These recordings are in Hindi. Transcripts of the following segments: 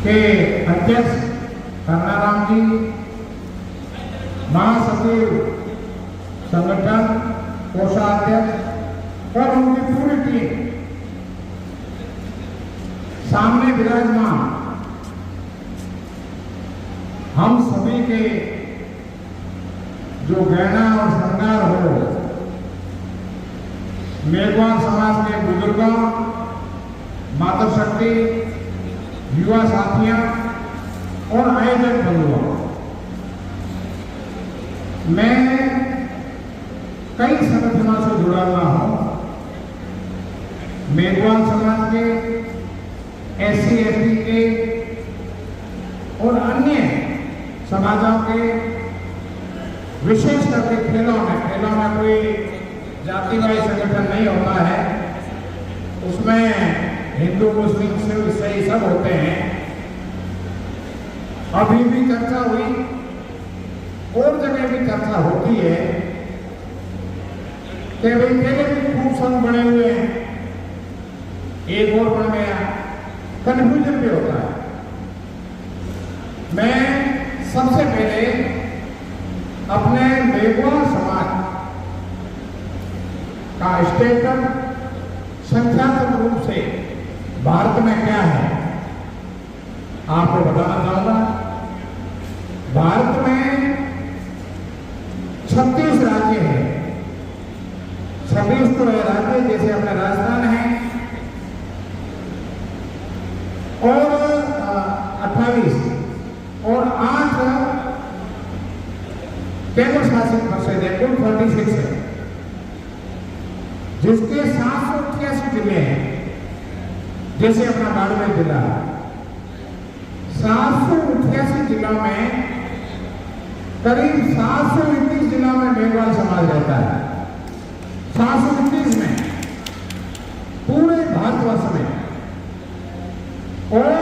के अध्यक्ष करनाराम जी, महासचिव संगठन, कोषाध्यक्ष और उनकी पूरी टीम सामने विराजमान, हम सभी के जो गहना और श्रृंगार हो, मेघवाल समाज के बुजुर्गों, मातृशक्ति, युवा साथियों और आयोजक बंधुओं, मैं कई संगठनों से जुड़ा हुआ हूं। मेघवाल समाज के, SC ST के और अन्य समाजों के, विशेष करके खेलों में कोई जातिवादी संगठन नहीं होता है, उसमें हिंदू, मुस्लिम, सिख, ईसाई सब होते हैं। अभी भी चर्चा हुई और जगह भी चर्चा होती है कि भाई पहले भी खूब संघ बने हुए हैं, एक और बन गया, कन्फ्यूजन भी होता है। मैं सबसे पहले अपने मेघवाल समाज का स्टेटस संख्यात्मक रूप से भारत में क्या है आपको बताना चाहूंगा। भारत में 36 राज्य हैं। 26 तो राज्य जैसे अपना राजस्थान है और 28 और 8 केंद्र शासित प्रदेश है, कुल 46 है, जिसके 788 जिले हैं। जैसे अपना बाड़मेर जिला, 788 जिलों में करीब 729 जिलों में मेघवाल समाज रहता है। 729 में पूरे भारतवर्ष में, और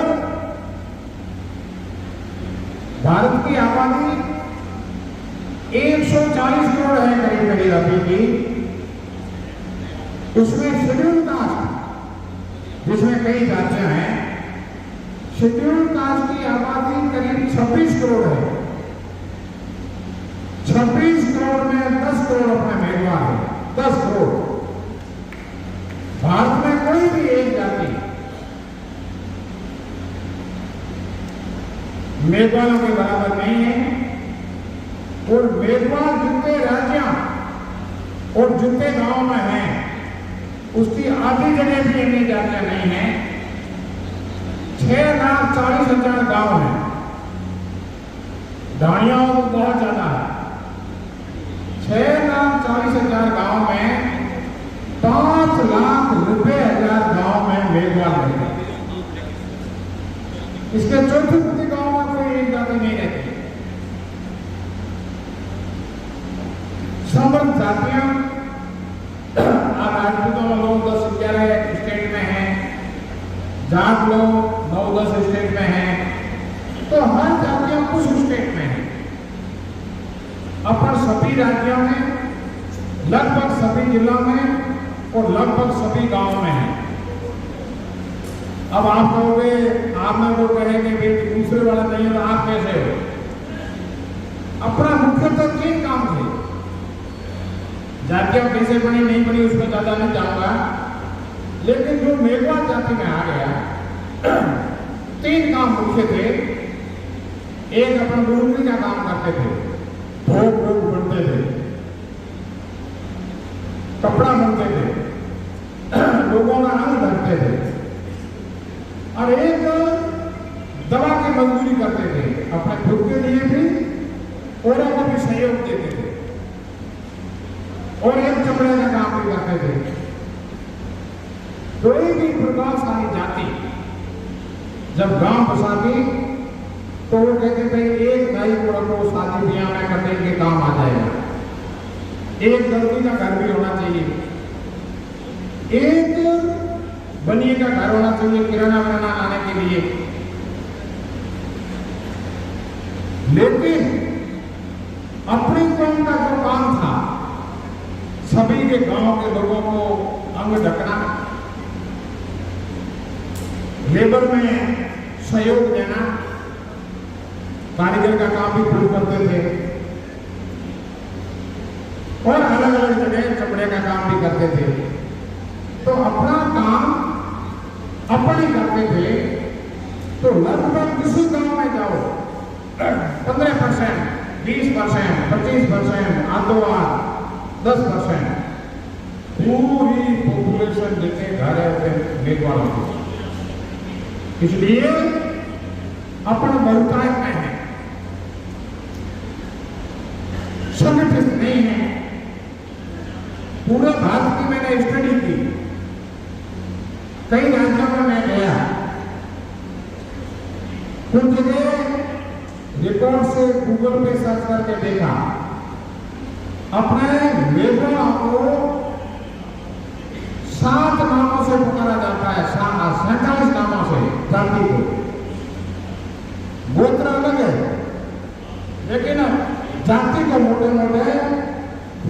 भारत की आबादी 140 करोड़ है करीब करीब अभी की। उसमें शेड्यूल कास्ट, जिसमें कई जातियां हैं, शेड्यूल कास्ट की आबादी करीब 26 करोड़ है। 26 करोड़ में 10 करोड़ अपने मेघवाल है। 10 करोड़। भारत में कोई भी एक जाति मेघवालों के बराबर नहीं है, और मेघवाल जितने राज्यों और जितने गांव में हैं, उसकी आधी जगह भी इतनी जातियां नहीं है। 6,40,000 गांव हैं, ढाणियों को बहुत ज्यादा है। 6,40,000 गांव में 5,90,000 गांव में मेघवाल रहते हैं। इसके चौथी प्रति गांव में कोई एक जाति नहीं रहती। समृद्ध जातियां राजपूतों में लोग 10-11 स्टेट में हैं, जाट लोग 9-10 स्टेट में हैं, तो हर जातियां कुछ स्टेट में हैं। अपन सभी राज्यों में, लगभग सभी जिलों में और लगभग सभी गांवों में हैं। अब आप कहोगे, आप में वो कहेंगे भाई दूसरे वाला नहीं हो, आप कैसे हो? अपना मुख्यतः 3 काम थे। जातियां कैसे बनी नहीं बनी उसमें ज्यादा नहीं जाऊंगा, लेकिन जो मेघवाल जाति में आ गया, 3 काम मुख्य थे। एक, अपना गुरुजी का काम करते थे, भोग भोग बनते थे, कपड़ा बनते थे, लोगों का अंग धरते थे, और एक दवा की मजदूरी करते थे, अपने खुद के लिए भी औरों को भी सहयोग देते थे, और एक चमड़े का काम भी करते थे। कोई भी प्रभावशाली जाति जब गांव बसाती तो वो कहते थे एक गाय को रखो, शादी ब्याह में करने के काम आ जाएगा। एक दर्दी का घर भी होना चाहिए, एक बनिए का घर होना चाहिए किराना विराना लाने के लिए। लेकिन अपनी कौम का जो काम था, सभी के गांव के लोगों को अंग ढकना, लेबर में सहयोग देना, कारीगर का काम भी खुद करते थे और अलग अलग जगह कपड़े का काम भी करते थे। तो अपना काम अपने करते थे। तो लगभग किसी गांव में जाओ 15%, 20%, 25%, आधोआध 10% पूरी पॉपुलेशन जितने घर है उसे मेघवालों की। इसलिए अपन बहुतायत में है, संगठित नहीं है। पूरे भारत की मैंने स्टडी की, कई राज्यों में मैं गया, कुछ जगह रिकॉर्ड से गूगल पे सर्च करके देखा, अपने मेघवालों को 7 नामों से पुकारा जाता है, 47 नामों से जाति को। गोत्र अलग है, लेकिन जाति को मोटे मोटे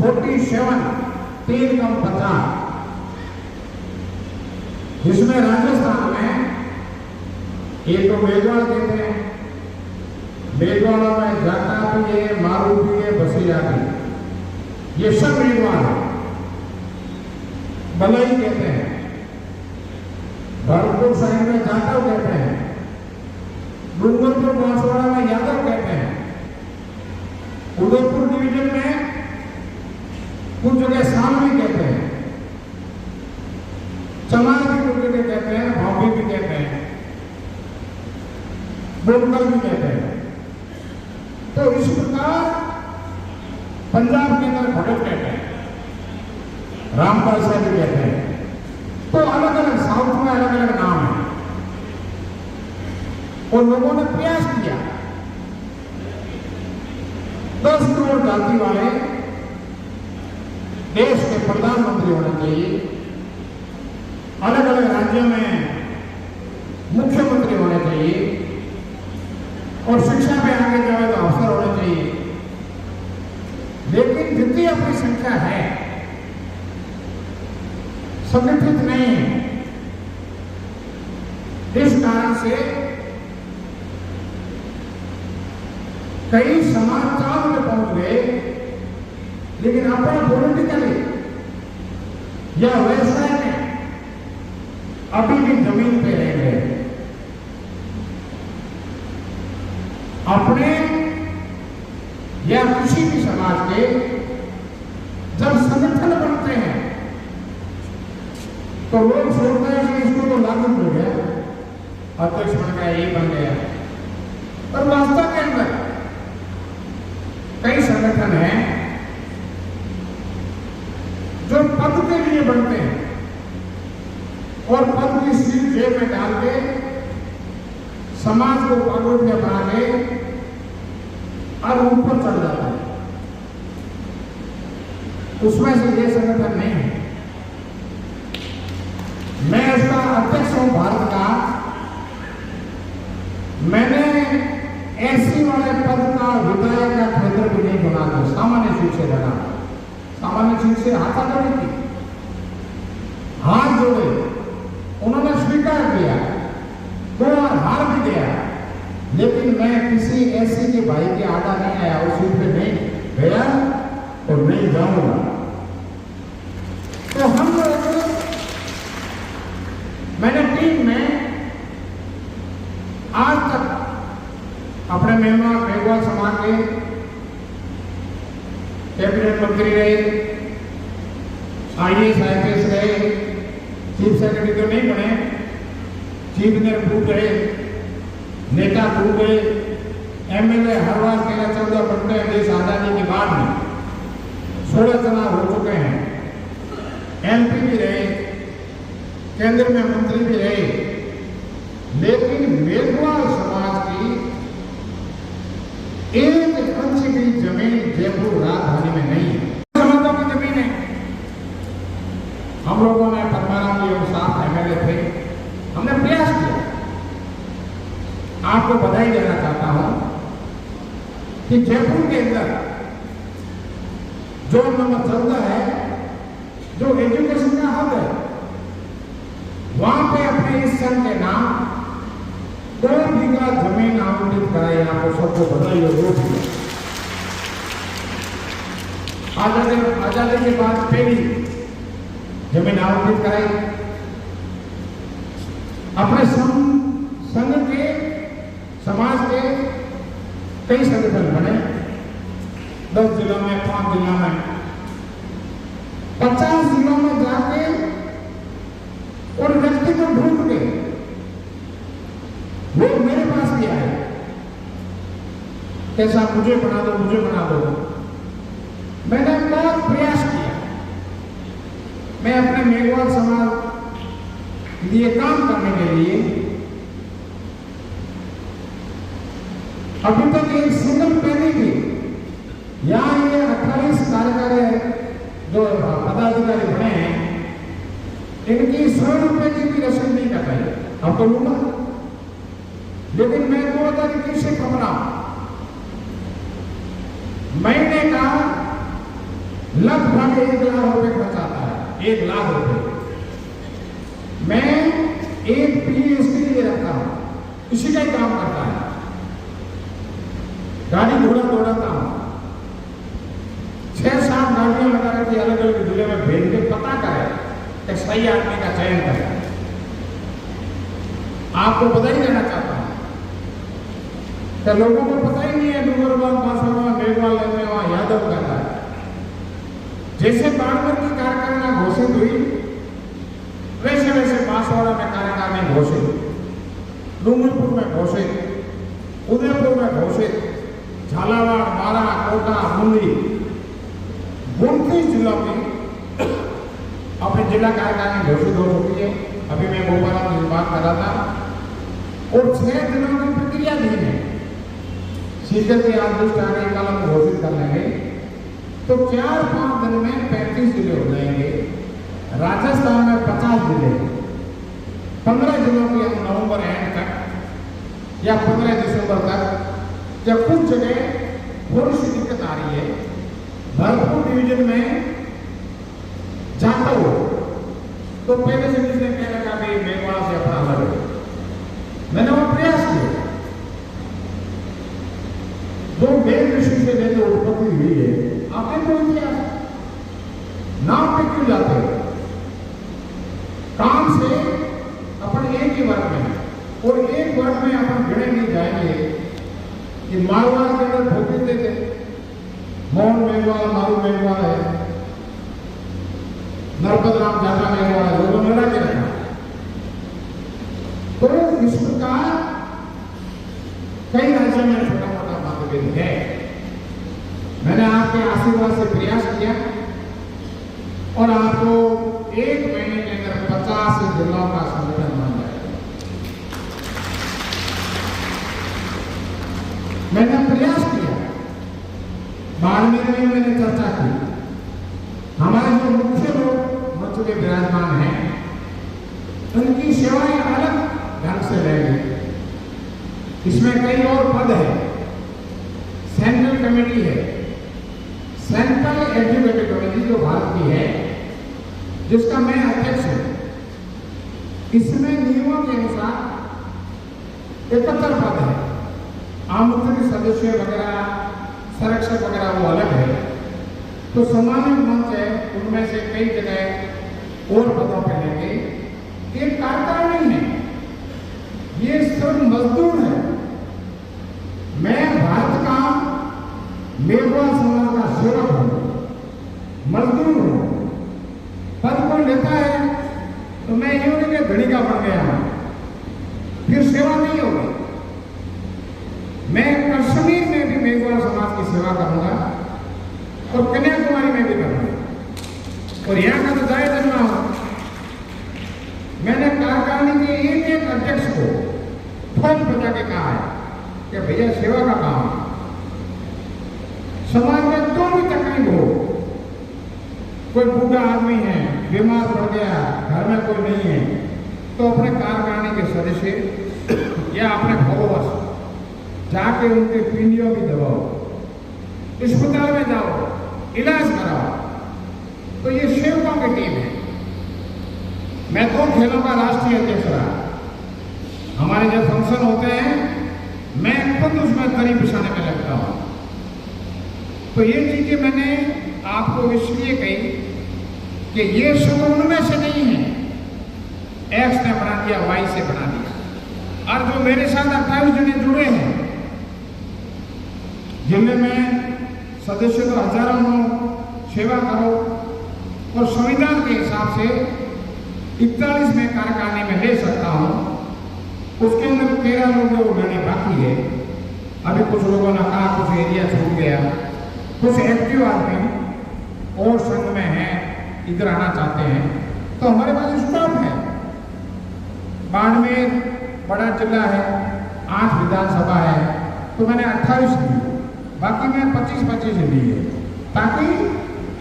47, 3 कम 50। जिसमें राजस्थान में एक तो मेघवाल कहते हैं, मेघवालों में जाटा भी है, मारू भी है, बसिया भी, ये सब मेघवाल है। बलई कहते हैं, भरतपुर साइड में जाटव कहते हैं, डूंगरपुर बांसवाड़ा में यादव कहते हैं, उदयपुर डिवीजन में कुछ जगह सामवी कहते हैं, चमार भी कुछ जगह कहते हैं, भाभी भी कहते हैं, बोलकर भी कहते हैं। तो इस प्रकार पंजाब के अंदर भगत कहते हैं, रामपाल से भी कहते हैं। तो अलग अलग साउथ में अलग अलग नाम है और लोगों ने प्रयास किया 10 करोड़ जाति वाले देश के प्रधानमंत्री होने चाहिए, अलग अलग राज्यों में मुख्यमंत्री होने चाहिए और शिक्षा में आगे जाए तो अवसर होने चाहिए। लेकिन जितनी अपनी संख्या है संगठित नहीं है। इस कारण से कई समाज चांद में पहुंच गए, लेकिन अपना पॉलिटिकली या व्यवसाय में अभी भी जमीन पे रह गए। अपने या किसी भी समाज के जब संगठन बनते हैं तो लोग सोचते हैं कि इसको तो लागू हो गया, अध्यक्ष बन गया, ये बन गया। पर वास्तव के अंदर कई संगठन हैं जो पद के लिए बनते हैं और पद की सीट जेब में डाल के समाज को पागल में बना के और ऊपर चढ़ जाता है। उसमें से ये संगठन नहीं है। मैं इसका अध्यक्ष हूं भारत का। मैंने ऐसी वाले पद का विधायक का क्षेत्र भी नहीं बना था, सामान्य सीट से लगा, सामान्य सीट से हाथाखड़ी की, हाथ जोड़े, उन्होंने स्वीकार किया, 2 बार हार भी गया, लेकिन मैं किसी ऐसी के भाई के आड़ा नहीं आया, उस सीट पे नहीं गया और नहीं जाऊंगा। तो हम लोग मैंने टीम में आज तक अपने मेघवाल समाज के कैबिनेट मंत्री रहे, IAS IPS रहे, चीफ सेक्रेटरी तो नहीं बने, चीफ इंजीनियर टूट गए, नेता टूट गए, MLA हर बार 13-14 बनते हैं देश आजादी के बाद में, 16 चुनाव हो चुके हैं, MP भी रहे, केंद्र में मंत्री भी रहे, लेकिन मेघवाल समाज की एक अंश की जमीन जयपुर राजधानी में नहीं है। समाजों की जमीन है। हम लोगों ने पद्माराम जी और 7 MLA थे, हमने प्रयास किया। आपको बधाई देना चाहता हूं कि जयपुर के अंदर जो नंबर 14 है, जो एजुकेशन का हब है, वहां पे अपने इस संघ के नाम बीघा जमीन आवंटित कराई, आपको सबको बधाई हो। आजादी के बाद पहली जमीन आवंटित कराई। अपने संघ के, समाज के कई संगठन बने, 10 जिलों में, 5 जिलों में, 50 जिलों में जाके और व्यक्ति को ढूंढ के वो मेरे पास भी आए, कैसा मुझे बना दो, मुझे बना दो। मैंने बहुत प्रयास किया, मैं अपने मेघवाल समाज लिए काम करने के लिए अभी तक एक सिंगल पैनी भी, यहाँ ये 28 कार्यकारी जो पदाधिकारी बने हैं, इनकी 100 रुपए की भी रसीद नहीं कर पाई। अब तो लूंगा, लेकिन मैं 2021 से खबरा महीने का लगभग 1 लाख रुपए खर्च आता है, 1 लाख रुपए। मैं एक पीएससी लिए रखता हूं, इसी का ही काम करता है, गाड़ी घोड़ा दौड़ाता हूं, 6-7 गाड़ियां लगा रखी अलग अलग जिले में भेज के पता करे कि सही आदमी का चयन करें। आपको बधाई देना चाहता हूं कि लोगों को पता ही नहीं है डूंगरबाग, बांसवाड़ा, मेघवाल में वहां यादव करता है। जैसे बाड़मेर की कार्यकारिणी घोषित हुई, वैसे वैसे बांसवाड़ा में कार्यकारिणी घोषित, डूंगरपुर में घोषित, उदयपुर में घोषित, झालावाड़, बारा, कोटा, बूंदी, 29 जिलों में अपने जिला कार्यकारिणी घोषित हो चुकी है। अभी मैं भोपाल में बात कर रहा था और 6 जिलों की प्रक्रिया दी है। सीकर के आदेश आगे कलम घोषित कर लेंगे तो 4-5 दिन में 35 जिले हो जाएंगे। राजस्थान में 50 जिले, 15 जिलों की हम नवंबर एंड तक या 15 दिसंबर तक, या कुछ जगह थोड़ी सी दिक्कत आ रही है, भरतपुर डिवीजन में जाता हो तो पहले से किसने कह रखा कि मेघवाल से अपना अलग है। मैंने वो प्रयास किया, जो वेद ऋषि से लेकर उत्पत्ति हुई है, आपने तो इतिहास नाम पे क्यों जाते हैं? काम से अपन एक ही वर्ग में है और एक वर्ग में अपन गिने नहीं जाएंगे कि मारवाड़ के अंदर भोगी थे, मोहन मेघवाल, मारू मेघवाल है, नरपत राम जाटा मेघवाल है, लोगों ने लड़ा के रखा। तो इस प्रकार कई राज्यों में छोटा मोटा मतभेद है। मैंने आपके आशीर्वाद से प्रयास किया और आपको 1 महीने के अंदर 50 जिलों का संगठन बन जाएगा। मैंने प्रयास किया, बाड़मेर में मैंने चर्चा की, हमारे जो मुख्य लोग मंच में विराजमान हैं, उनकी सेवाएं अलग ढंग से रहेंगी। इसमें कई और पद है, सेंट्रल कमेटी है, सेंट्रल एग्जीक्यूटिव कमेटी जो भारत की है, जिसका मैं अध्यक्ष हूं। इसमें नियमों के अनुसार 71 पद है, आमंत्रित सदस्य वगैरह, संरक्षक वगैरह वो अलग है। तो सामान्य मंच है, उनमें से कई जगह और पदों पर लेंगे। ये कार्यकारिणी नहीं है, ये सब मजदूर है। मैं भारत का मेघवाल समाज का सेवक हूं, मजदूर हूं। पद कोई लेता है तो मैं यूं नहीं कि घड़ी का बन गया, फिर सेवा नहीं होगी। मैं कश्मीर में भी मेघवाल समाज की सेवा करूंगा और कन्याकुमारी में भी करूंगा और यहाँ का तो जाए जन्मा हूं। मैंने कार्यकारिणी के एक अध्यक्ष को फोन पर जाके कहा है कि भैया सेवा का काम, समाज में जो भी तकलीफ हो, कोई बूढ़ा आदमी है, बीमार पड़ गया, घर में कोई नहीं है, तो अपने कार्यकारिणी के सदस्य या अपने फॉलोअर्स जाके उनके पीढ़ियों की दबाओ, अस्पताल में जाओ, इलाज कराओ। तो ये सेवकों की टीम है। मैं 2 खेलों का राष्ट्रीय अध्यक्ष रहा। हमारे जब फंक्शन होते हैं मैं खुद उसमें तरी पिसाने में लगता हूँ। तो ये चीजें मैंने आपको इसलिए कही कि ये सब उनमें से नहीं है, एक्स ने बना दिया, वाई से बना दिया। और जो मेरे साथ 28 जने जुड़े हैं, जिनमें मैं सदस्य तो हजारों हूं, सेवा करो, और संविधान के हिसाब से 41 में कार्यकारिणी में ले सकता हूं। उसके अंदर 13 लोगों को लेने बाकी है। अभी कुछ लोगों ने कहा कुछ एरिया छूट गया, कुछ एक्टिव आदमी और संघ में है, इधर आना चाहते हैं, तो हमारे पास स्टॉप है। बाड़मेर बड़ा जिला है, 8 विधानसभा है, तो मैंने 28 दी, बाकी मैं 25-25 दी है, ताकि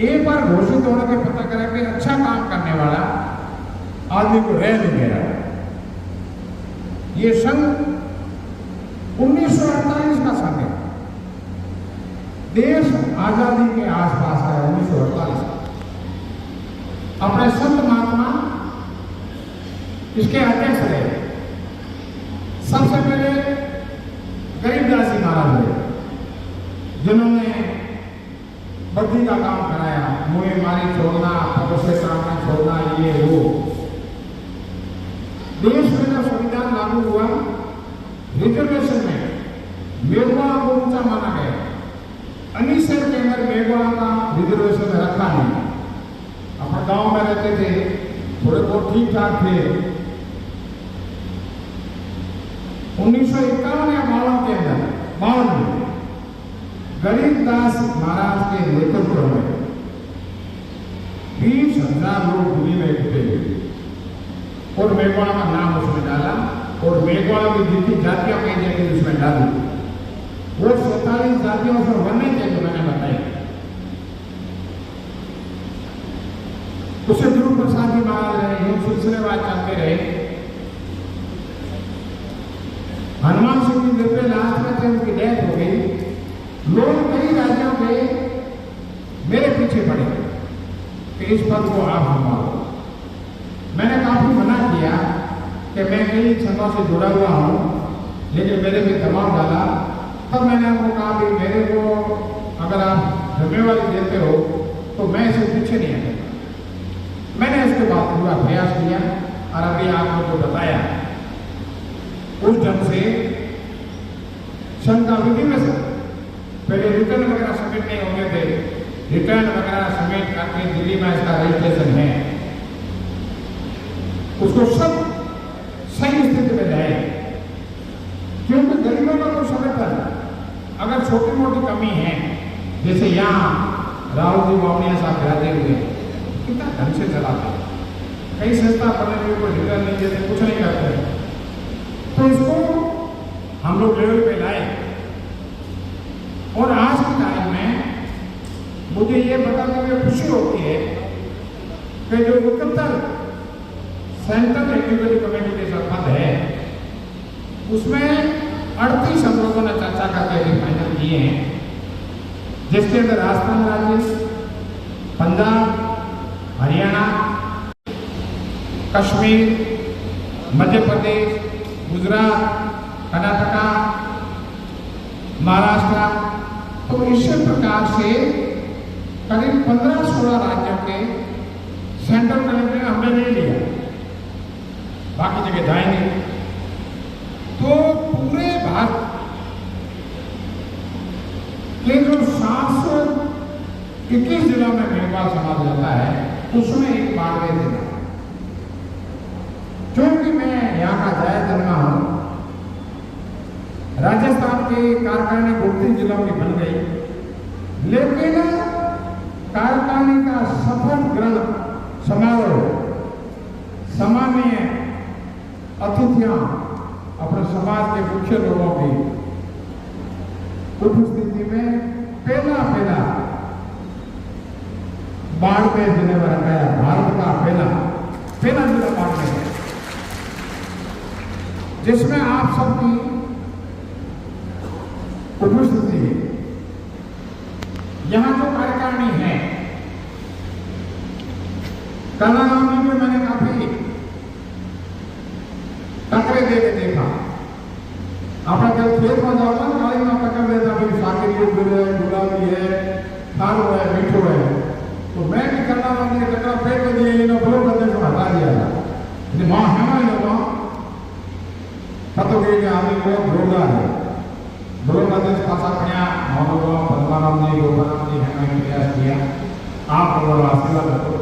एक बार घोषित होने के पता करें कि अच्छा काम करने वाला आदमी को रह नहीं गया। ये संघ 1948 का संघ है, देश आजादी के आसपास है, 1948 का। अपने संत महात्मा इसके अध्यक्ष रहे। सबसे पहले गरीबदास जी महाराज हुए, जिन्होंने बद्दी का काम कराया, मुए मारी छोड़ना, पड़ोसे सामने छोड़ना, ये वो। देश में जब संविधान लागू हुआ, रिजर्वेशन में मेघवाड़ा को ऊंचा माना गया। अनिसर के अंदर मेघवाड़ा का रिजर्वेशन रखा नहीं। अपने गांव में रहते थे, थोड़े बहुत ठीक ठाक थे। 1951 या 52 के अंदर, 52 में गरीबदास महाराज के नेतृत्व में 20,000 लोग दिल्ली में इकट्ठे हुए और मेघवाड़ा का नाम उसमें डाला, और मेघवाड़ा की जितनी जातियां कही जाएगी उसमें डाली। वो 47 जातियों से बनने थे जो मैंने बताई। उसे ध्रुव प्रसाद जी महाराज रहे, यूं सिलसिलेवार चलते रहे। हनुमान सिंह जी निर्भय लास्ट में थे, उनकी डेथ हो गई। लोग कई राज्यों के मेरे पीछे पड़े कि इस पद को आप संभालो। मैंने काफी मना किया कि मैं कई संघों से जुड़ा हुआ हूं, लेकिन मेरे पे दबाव डाला। तब मैंने उनको कहा कि मेरे को अगर आप जिम्मेवारी देते हो तो मैं इसे पीछे नहीं हटूंगा। मैंने इसके बाद पूरा प्रयास किया, और अभी आपको जो बताया उस ढंग से संघ का विधि में से पहले रिटर्न वगैरह सबमिट नहीं होंगे थे, रिटर्न वगैरह सबमिट करके दिल्ली में इसका रजिस्ट्रेशन है, उसको सब सही स्थिति में लाए। क्योंकि गरीबों का तो समझता है, अगर छोटी मोटी कमी है, जैसे यहाँ राहुल जी बावड़िया साहब रहते हुए कितना ढंग से चलाते हैं, कई संस्था पढ़ने में कोई रिटर्न नहीं देते, कुछ नहीं करते, तो इसको हम लोग लेवल पे लाए। और आज के टाइम में मुझे ये बताते हुए खुशी होती है कि जो 71 सेंट्रल एग्जीक्यूटिव कमेटी के पद है, उसमें 38 हम लोगों ने चर्चा करके फाइनल किए हैं, जिसके अंदर राजस्थान राज्य, पंजाब, हरियाणा, कश्मीर, मध्य प्रदेश, गुजरात, कर्नाटका, महाराष्ट्र, तो इस प्रकार से करीब 15-16 राज्यों के सेंट्रल कलेक्टर ने हमने ले लिया, बाकी जगह जाएंगे। तो पूरे भारत के जो 721 जिलों में मेघवाल समाज रहता है, उसमें एक बाड़मेर जिला। क्योंकि मैं यहाँ का जाया जन्मा हूं, राजस्थान के कार्यकारिणी 32 जिलों की बन गई, लेकिन कार्यकारिणी का शपथ ग्रहण समारोह सामान्य अतिथियां अपने समाज के मुख्य लोगों की उपस्थिति में पहला बाड़मेर जिले में रखाया। भारत का पहला जिला बाड़मेर है, जिसमें आप सबकी उपस्थिति है। यहाँ जो कार्यकारिणी है, कलाराम जी में मैंने काफी टकरे दे के देखा, अपना जब खेत में जाता है गाड़ी में पकड़ लेता फिर साके के गुलाबी है खारो है मीठो है तो मैं भी करना अपने टकरा पेट में दिए इन बलो बंदे को हटा दिया था ये मां है ना ये मां पतो के आदमी को रोगा है बलो बंदे से पासा पड़ा मानो पद्माराम जी गोपाराम जी है मैं प्रयास किया आप लोगों आशीर्वाद रखो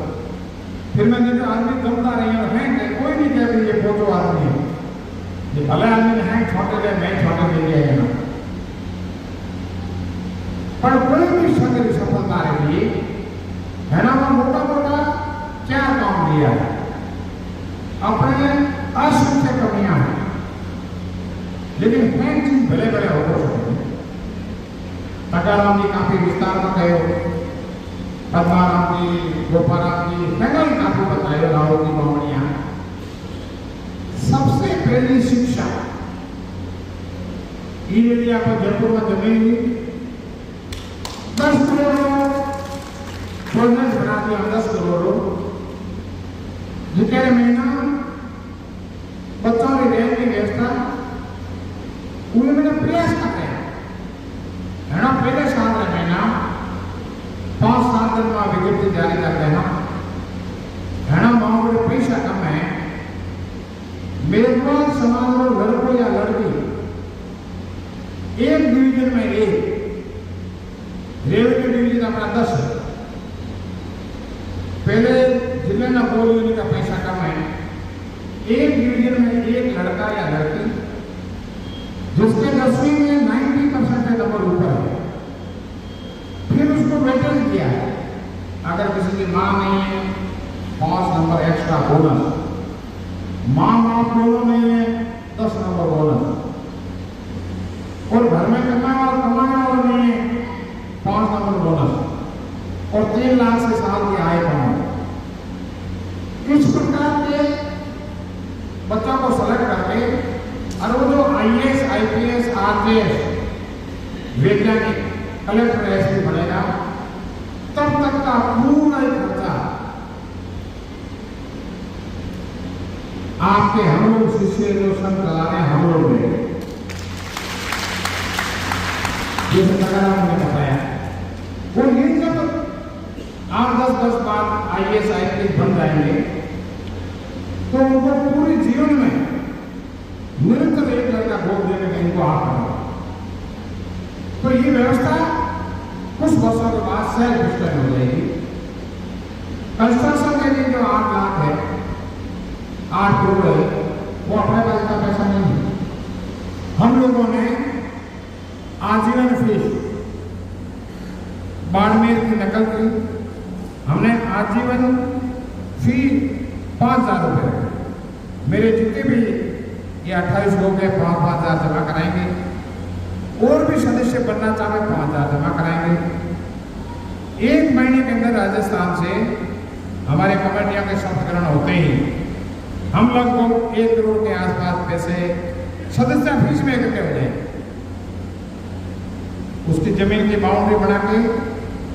फिर मैं कहते आदमी जमता रही है कोई नहीं कह रही ये फोटो आदमी है ये भले आदमी है छोटे ले मैं छोटे ले गया है ना पर कोई भी शक्ति सफलता रही है ना वो मोटा मोटा क्या काम दिया है अपने असंख्य कमियां हैं लेकिन है चीज भले भले हो सकते टकाराम जी काफी विस्तार में गए पद्माराम जी गोपाराम जी मैंने काफी बताया राव की बावड़ियां सबसे पहली शिक्षा एरिया पर जयपुर में जमीन 10 करोड़ बिजनेस बना दिया 10 करोड़ जितने महीना बच्चों की रहने की व्यवस्था उन्हें मैंने प्रयास करते हैं है ना पहले साल का महीना 5-7 दिन में विज्ञप्ति जारी करते हैं है ना मामले पैसा कम है मेजबान समाज में लड़को या लड़की एक डिवीजन में एक रेवन्यू डिवीजन अपना 10 है पहले जिले में बोली का पैसा कम है एक डिवीजन में एक लड़का या लड़की जिसके 10वीं में 90% नंबर ऊपर है फिर उसको वेटेज दिया है अगर किसी की मां नहीं है 5 नंबर एक्स्ट्रा बोनस मां बाप दोनों नहीं है 10 नंबर बोनस और घर में कमाने वाला नहीं है 5 नंबर बोनस और 3 लाख से साल की आय कमाओ इस प्रकार के बच्चों को सेलेक्ट करके और वो जो IAS, IPS, RJS वैज्ञानिक कलेक्टर एसपी बनेगा तब तक का पूरा खर्चा आपके हम लोग शिष्य जो संघ चलाने हम लोग देंगे जैसे टकाराम ने बताया वो ये जब 8-10 बार IAS, IPS बन जाएंगे तो उनको पूरे जीवन में निरंतर एक लड़का वोट देने का इनको आप करना तो ये व्यवस्था कुछ वर्षों के बाद सेल्फ डिस्टर्ब हो जाएगी कंस्ट्रक्शन के लिए जो 8 लाख है 8 करोड़ है वो अपने पास का पैसा नहीं है हम लोगों ने आजीवन फीस बाड़मेर की नकल की हमने आजीवन फी 5,000 रुपये रखे मेरे जितने भी ये 28 लोग हैं 5,000 जमा कराएंगे और भी सदस्य बनना चाहे 5,000 जमा कराएंगे 1 महीने के अंदर राजस्थान से हमारे कमेटियों के शब्दकरण होते ही हम लगभग 1 करोड़ के आसपास पैसे सदस्य फीस में इकट्ठे हो जाएंगे उसकी जमीन की बाउंड्री बना के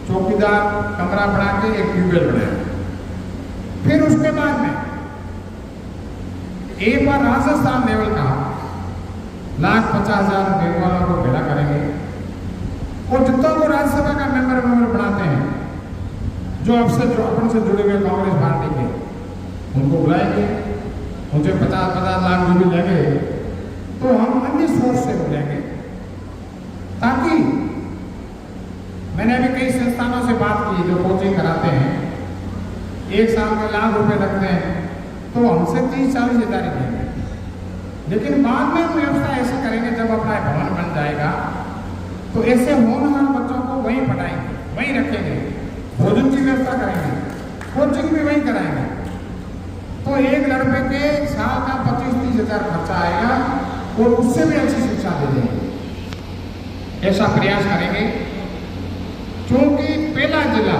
चौकीदार कमरा बना के एक ट्यूबवेल बनाया फिर उसके बाद में एक बार राजस्थान लेवल का 1,50,000 वालों को भेड़ा करेंगे और जितना को राज्यसभा का मेंबर बनाते हैं जो अफसर जो अपन से जुड़े हुए कांग्रेस पार्टी के उनको बुलाएंगे उनसे 50-50 लाख जो भी लेंगे तो हम अन्य सोर्स से मिलेंगे ताकि मैंने अभी कई संस्थानों से बात की जो कोचिंग कराते हैं 1 साल में लाख रुपए लगते हैं तो हमसे 30-40 हजार लेंगे लेकिन बाद में व्यवस्था ऐसे करेंगे जब अपना भवन बन जाएगा तो ऐसे होनहार बच्चों को वहीं पढ़ाएंगे वहीं रखेंगे भोजन की व्यवस्था करेंगे कोचिंग भी वहीं कराएंगे तो एक लड़के के साल का 25-30 हजार खर्चा आएगा और उससे भी अच्छी शिक्षा दे देंगे ऐसा प्रयास करेंगे क्योंकि पहला जिला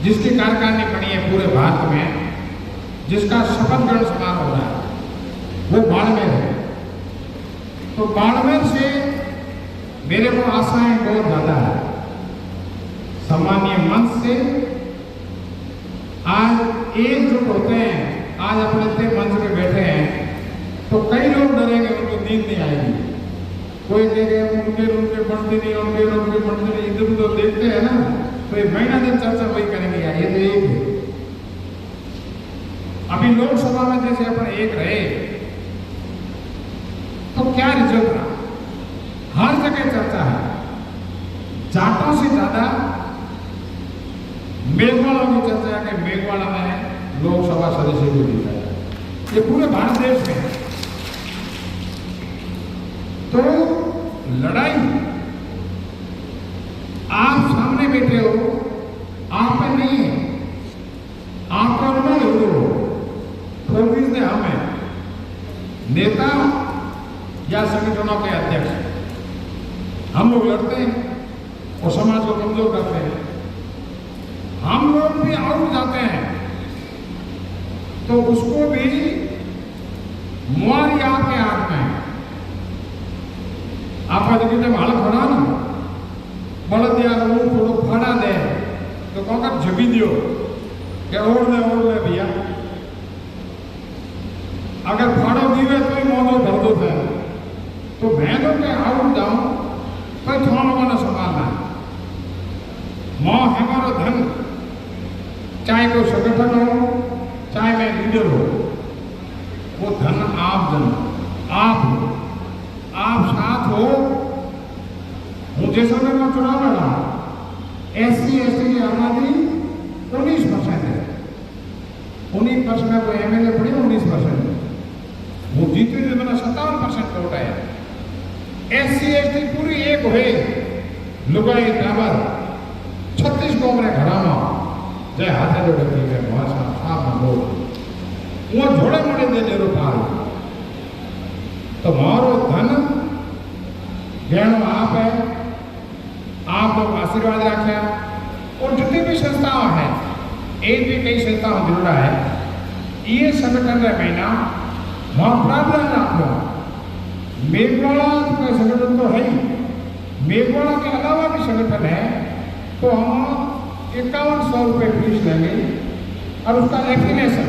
जिसकी कार्यकारिणी बनी है पूरे भारत में जिसका शपथ ग्रहण समारोह हो रहा है वो बाड़मेर है तो बाड़मेर से मेरे को आशाएं बहुत ज्यादा है सामान्य मंच से आज एकजुट होते हैं आज अपने मंच पे बैठे हैं तो कई लोग डरेंगे उनको नींद नहीं आएगी। कोई कहेगा उनके बनती नहीं, उनके बनती नहीं, इधर उधर देखते हैं ना, तो ये महीना दिन चर्चा वही करेंगे यार, ये तो एक है। अभी लोकसभा में जैसे अपन एक रहे तो क्या रिजल्ट रहा? हर जगह चर्चा है, जाटों से ज्यादा मेघवालों की चर्चा है कि मेघवाला में लोकसभा सदस्य को जीता है। ये पूरे भारत देश में है। तो लड़ाई आप सामने बैठे हो, आप में नहीं है, आपका अनुभव हो, प्रोग्रेस ने हम है नेता या संगठनों के अध्यक्ष, हम लोग लड़ते हैं और समाज को कमजोर करते हैं। हम लोग भी आउट जाते हैं तो उसको भी मुआरी आपके हाथ में है। आप जब हालत बना ना बड़द यार वो थोड़ा फाड़ा दे तो कहकर जबी दियो क्या ओढ़ ले भैया, अगर फाड़ो दीवे तो ही मौजो भर दो था। तो मैं तो क्या आउट जाऊं तो थोड़ा लोगों ने संभालना है। मां हमारा धन, चाहे कोई संगठन हो चाहे मैं लीडर हो, वो धन आप जन आप हो, आप साथ हो। हूँ जैसा मैं चुनाव लड़ा, SC ST की आबादी 19% है, 19% में कोई MLA पड़ी 19%, वो जीती तो मेरा 57% वोट है। SC ST पूरी एक हुए लुगाई बराबर 36 गांव में घड़ा में जय हाथे जो रखी है भाषा आप लोग वो जोड़े मोड़े दे नेरो पार तो मारो धन गहनो आप है, आप लोग आशीर्वाद रखें। और जितनी भी संस्थाएं हैं, एक भी कई संस्थाओं जुड़ा है, ये संगठन का महीना वहां प्रावधान रखो। मेघवाला का संगठन तो है ही, मेघवाला के अलावा भी संगठन है, तो हम 5100 रुपये फीस लेंगे और उसका एफिलिएशन